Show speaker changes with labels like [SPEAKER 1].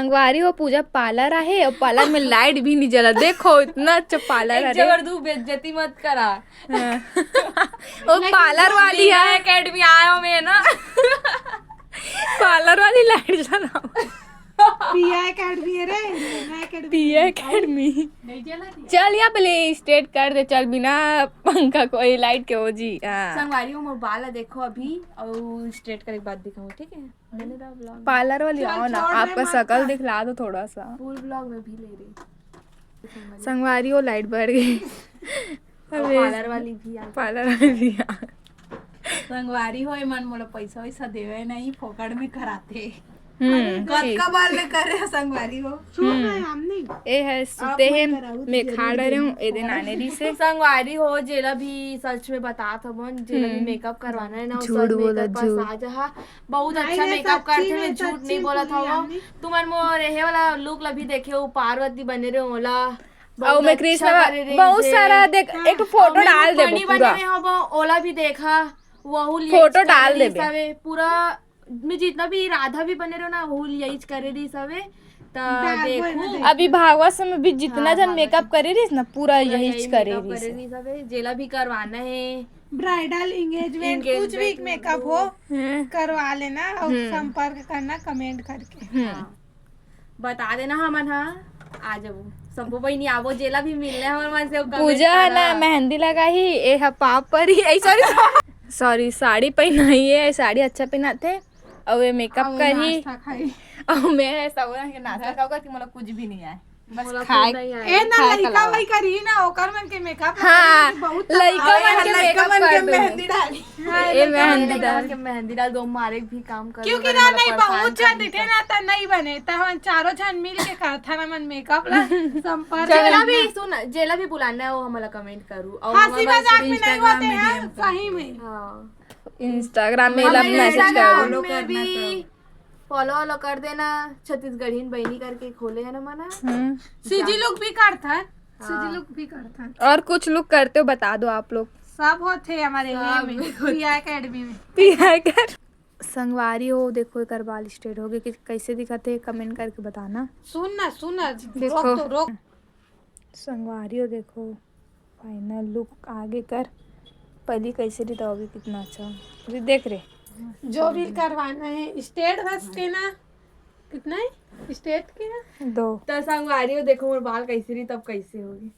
[SPEAKER 1] संगवारी हो पूजा पार्लर है और पार्लर में लाइट भी नहीं जला। देखो इतना अच्छा पार्लर है।
[SPEAKER 2] जबरदू बेइज्जती मत करा।
[SPEAKER 1] वो पार्लर वाली है।
[SPEAKER 2] एकेडमी आया मैं ना।
[SPEAKER 1] पार्लर वाली लाइट जलाओ।
[SPEAKER 3] पिया एकेडमी है रे,
[SPEAKER 1] पिया एकेडमी। चल या पहले स्ट्रेट कर दे, चल बिना पंखा कोई लाइट के हो जी।
[SPEAKER 2] संगवारी हो बाल देखो अभी और स्ट्रेट करने के बाद दिखाऊं, ठीक है?
[SPEAKER 1] पार्लर वाली आओ ना, आपका शकल दिखला दो थोड़ा सा।
[SPEAKER 2] फुल ब्लॉग में भी ले रही
[SPEAKER 1] संगवारी हो लाइट बढ़ गई।
[SPEAKER 2] पार्लर वाली भी आ।
[SPEAKER 1] पार्लर वाली भी आ।
[SPEAKER 3] संगवारी हो मन मोला पैसा वैसा देवे नहीं, फोकट में कराते।
[SPEAKER 1] ठीक।
[SPEAKER 3] कतका बार ले करे संगवारी हो। सुन हमने
[SPEAKER 1] ए है सुते हैं मैं खा रहे हूँ ए दिन आने दी से।
[SPEAKER 2] संगवारी हो जेला भी सच में बता था मन, जेला भी मेकअप करवाना है ना,
[SPEAKER 1] झूठ बोला, झूठ।
[SPEAKER 2] बहुत अच्छा मेकअप करते, मैं झूठ नहीं बोला था वो। तुमन मोर रहे वाला लुक ला भी देखे हो, पार्वती बने रहे होला
[SPEAKER 1] और मैं कृष्ण बहुत सारा देख एक फोटो डाल दे पूरा।
[SPEAKER 2] ओला भी देखा वहू
[SPEAKER 1] फोटो डाल दे
[SPEAKER 2] पूरा। मैं जितना भी राधा भी बने रहो ना वहू यही करे रही सवे। देखो
[SPEAKER 1] अभी भागवत में भी जितना जन मेकअप करे रही ना पूरा यही करे रही
[SPEAKER 2] सवे। जेला भी करवाना है
[SPEAKER 3] ब्राइडल एंगेजमेंट कुछ भी मेकअप हो करवा लेना और संपर्क करना कमेंट करके।
[SPEAKER 2] बता देना हमन हा आ जाओ सबको बहनी आवो, जेला भी मिलने हमारे मन से।
[SPEAKER 1] पूजा है ना मेहंदी लगा ही ए पाप पर ही सॉरी साड़ी पहनाई है, साड़ी अच्छा पहनाते और ये मेकअप कर ही और मैं सब नाश्ता खाऊंगा कि मतलब कुछ भी नहीं आए बस खाए।
[SPEAKER 3] ए ना लइका वही करी ना ओकर मन के मेकअप।
[SPEAKER 1] हाँ लइका मन के मेकअप कर दो,
[SPEAKER 3] मेहंदी डाली
[SPEAKER 1] ए मेहंदी डाल
[SPEAKER 2] के मेहंदी डाल दो, मारे भी काम कर।
[SPEAKER 3] क्योंकि ना नहीं बहुत जन थे ना त नहीं बने त हम चारों जन मिल के करथा ना मन मेकअप ला संपर्क।
[SPEAKER 2] जेला भी सुन, जेला भी बुलाना है वो हमला कमेंट करू और
[SPEAKER 3] हंसी मजाक में नहीं होते हैं सही में।
[SPEAKER 2] हां
[SPEAKER 1] इंस्टाग्राम में लब मैसेज कर दो,
[SPEAKER 2] फॉलो वालो कर देना। छत्तीसगढ़ी बहनी करके खोले है ना मना।
[SPEAKER 3] सीजी लुक भी करता, सीजी लुक भी करता
[SPEAKER 1] और कुछ लुक करते हो बता दो आप लोग।
[SPEAKER 3] सब होते हमारे में पिया एकेडमी में।
[SPEAKER 1] पिया कर संगवारी हो देखो एक बाल स्ट्रेट हो गए कि कैसे दिखाते कमेंट करके बताना।
[SPEAKER 3] सुन ना
[SPEAKER 1] देखो
[SPEAKER 3] रोक तो रोक।
[SPEAKER 1] संगवारी हो देखो फाइनल लुक आगे कर, पहले कैसे रही अभी कितना अच्छा अभी देख रहे।
[SPEAKER 3] जो भी करवाना है स्टेट बस के ना कितना है स्टेट के ना
[SPEAKER 1] 2
[SPEAKER 2] तो संगवारी हो देखो मोर बाल कैसे रही तब कैसे होगी।